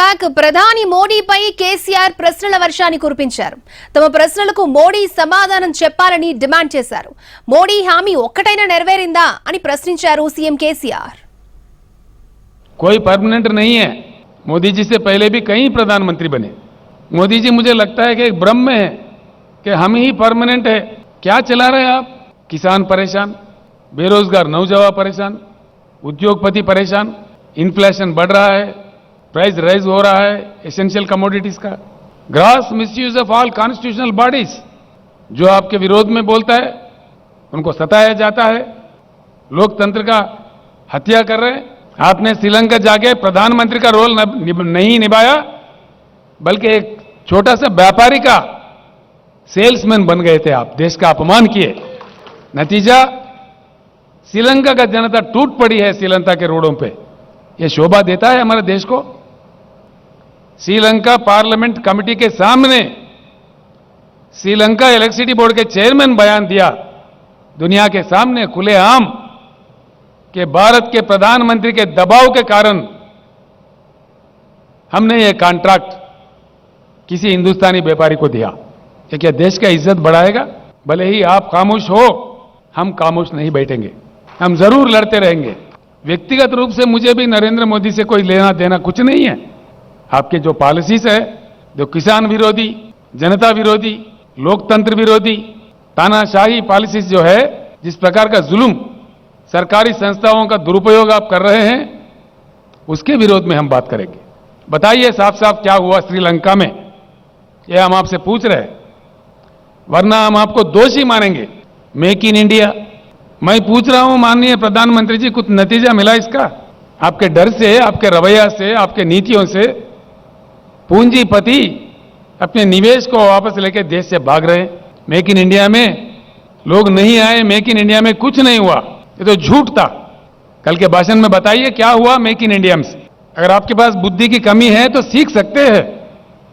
Back ప్రధాని మోడీపై కేసీఆర్ ప్రశ్నల వర్షాన్ని కురిపించారు. తమ ప్రశ్నలకు మోడీ సమాధానం చెప్పాలని డిమాండ్ చేశారు. మోడీ హామీ ఒక్కటైనా నెరవేరిందా అని ప్రశ్నించారు సీఎం కేసీఆర్. कोई परमानेंट नहीं है। मोदी जी से पहले भी कई प्रधानमंत्री बने। मोदी जी मुझे लगता है कि एक भ्रम में है कि हम ही परमानेंट है। क्या चला रहे हैं आप? किसान परेशान, बेरोजगार नौजवान परेशान, उद्योगपति परेशान, इन्फ्लेशन बढ़ रहा है, प्राइस राइज हो रहा है एसेंशियल कमोडिटीज का, grass misuse of all constitutional bodies. जो आपके विरोध में बोलता है उनको सताया जाता है, लोकतंत्र का हत्या कर रहे हैं। आपने श्रीलंका जाके प्रधानमंत्री का रोल नहीं निभाया, बल्कि एक छोटा सा व्यापारी का सेल्समैन बन गए थे। आप देश का अपमान किए। नतीजा श्रीलंका का जनता टूट पड़ी है श्रीलंका के रोडों पे। यह शोभा देता है हमारे देश को? श्रीलंका पार्लियामेंट कमेटी के सामने श्रीलंका इलेक्ट्रिसिटी बोर्ड के चेयरमैन बयान दिया दुनिया के सामने खुलेआम कि भारत के प्रधानमंत्री के दबाव के कारण हमने ये कॉन्ट्रैक्ट किसी हिंदुस्तानी व्यापारी को दिया। ये क्या देश का इज्जत बढ़ाएगा? भले ही आप खामोश हो, हम खामोश नहीं बैठेंगे, हम जरूर लड़ते रहेंगे। व्यक्तिगत रूप से मुझे भी नरेंद्र मोदी से कोई लेना देना कुछ नहीं है। आपके जो पॉलिसीज है, जो किसान विरोधी, जनता विरोधी, लोकतंत्र विरोधी, तानाशाही पॉलिसीज जो है, जिस प्रकार का जुल्म सरकारी संस्थाओं का दुरुपयोग आप कर रहे हैं, उसके विरोध में हम बात करेंगे। बताइए साफ साफ क्या हुआ श्रीलंका में, यह हम आपसे पूछ रहे हैं, वरना हम आपको दोषी मानेंगे। मेक इन इंडिया, मैं पूछ रहा हूं माननीय प्रधानमंत्री जी, कुछ नतीजा मिला इसका? आपके डर से, आपके रवैया से, आपके नीतियों से पूंजीपति अपने निवेश को वापस लेकर देश से भाग रहे हैं। मेक इन इंडिया में लोग नहीं आए, मेक इन इंडिया में कुछ नहीं हुआ, ये तो झूठ था। कल के भाषण में बताइए क्या हुआ मेक इन इंडिया में। अगर आपके पास बुद्धि की कमी है तो सीख सकते हैं।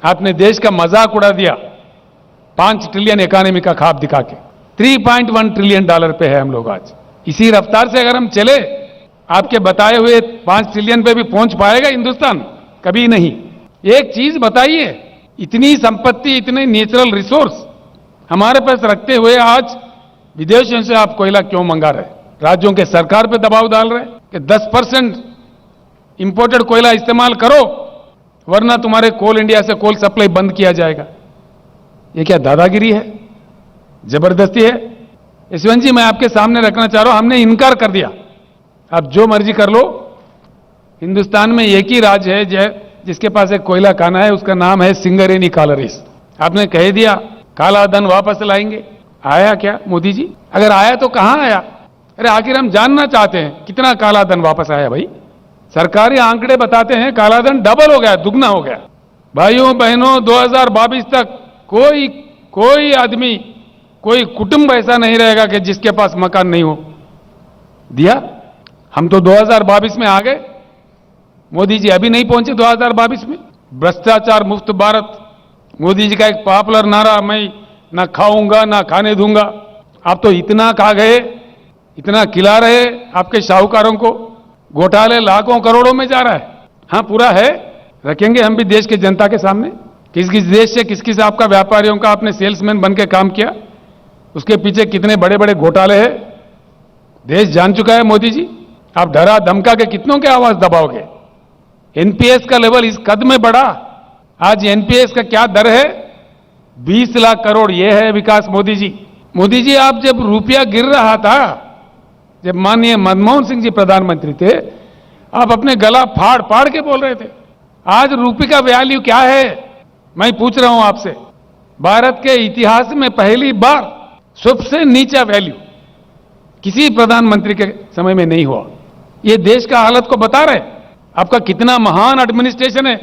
आपने देश का मजाक उड़ा दिया 5 ट्रिलियन इकोनॉमी का ख्वाब दिखा के। $3.1 ट्रिलियन पे है हम लोग आज। इसी रफ्तार से अगर हम चले, आपके बताए हुए 5 ट्रिलियन पे भी पहुंच पाएगा हिंदुस्तान? कभी नहीं। एक चीज बताइए, इतनी संपत्ति, इतने नेचुरल रिसोर्स हमारे पास रखते हुए आज विदेशों से आप कोयला क्यों मंगा रहे? राज्यों के सरकार पे दबाव डाल रहे कि 10% इंपोर्टेड कोयला इस्तेमाल करो, वरना तुम्हारे कोल इंडिया से कोल सप्लाई बंद किया जाएगा। ये क्या दादागिरी है? जबरदस्ती है? यशवंत जी, मैं आपके सामने रखना चाह रहा हूं, हमने इनकार कर दिया। आप जो मर्जी कर लो, हिंदुस्तान में एक ही राज्य है जिसके पास एक कोयला खाना है, उसका नाम है सिंगरेनी कालरीज। आपने कह दिया काला धन वापस लाएंगे। आया क्या मोदी जी? अगर आया तो कहां आया? अरे आखिर हम जानना चाहते हैं कितना काला धन वापस आया भाई। सरकारी आंकड़े बताते हैं काला धन डबल हो गया, दुगना हो गया। भाइयों बहनों, 2022 तक कोई आदमी, कोई कुटुंब ऐसा नहीं रहेगा कि जिसके पास मकान नहीं हो। दिया? हम तो 2022 में आ गए, मोदी जी अभी नहीं पहुंचे 2022 में। भ्रष्टाचार मुक्त भारत, मोदी जी का एक पॉपुलर नारा, मैं ना खाऊंगा ना खाने दूंगा। आप तो इतना खा गए, इतना खिला रहे आपके शाहूकारों को, घोटाले लाखों करोड़ों में जा रहा है। हां, पूरा है, रखेंगे हम भी देश के जनता के सामने। किस किस देश से, किस किस आपका व्यापारियों का आपने सेल्समैन बन के काम किया, उसके पीछे कितने बड़े बड़े घोटाले हैं, देश जान चुका है मोदी जी। आप डरा धमका के कितनों के आवाज दबाओगे? एनपीएस का लेवल इस कद में बढ़ा। आज एनपीएस का क्या दर है? 20 लाख करोड़। यह है विकास मोदी जी। मोदी जी, आप जब रुपया गिर रहा था, जब माननीय मनमोहन सिंह जी प्रधानमंत्री थे, आप अपने गला फाड़ फाड़ के बोल रहे थे। आज रुपये का वैल्यू क्या है? मैं पूछ रहा हूं आपसे। भारत के इतिहास में पहली बार सबसे नीचा वैल्यू किसी प्रधानमंत्री के समय में नहीं हुआ। यह देश का हालत को बता रहे। आपका कितना महान एडमिनिस्ट्रेशन है।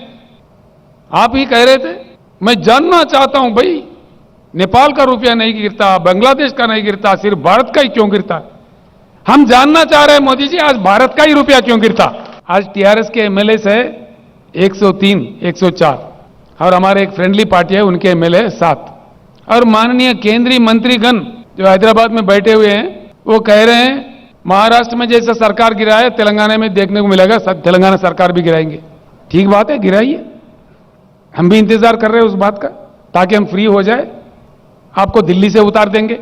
आप ही कह रहे थे, मैं जानना चाहता हूं भाई, नेपाल का रुपया नहीं गिरता, बांग्लादेश का नहीं गिरता, सिर्फ भारत का ही क्यों गिरता? हम जानना चाह रहे हैं मोदी जी, आज भारत का ही रुपया क्यों गिरता? आज टीआरएस के एमएलए है 103, 104, और हमारे एक फ्रेंडली पार्टी है उनके एमएलए 7, और माननीय केंद्रीय मंत्रीगण जो हैदराबाद में बैठे हुए हैं, वो कह रहे हैं महाराष्ट्र में जैसा सरकार गिराया तेलंगाना में देखने को मिलेगा, तेलंगाना सरकार भी गिराएंगे। ठीक बात है, गिराइए। हम भी इंतजार कर रहे हैं उस बात का, ताकि हम फ्री हो जाए आपको दिल्ली से उतार देंगे।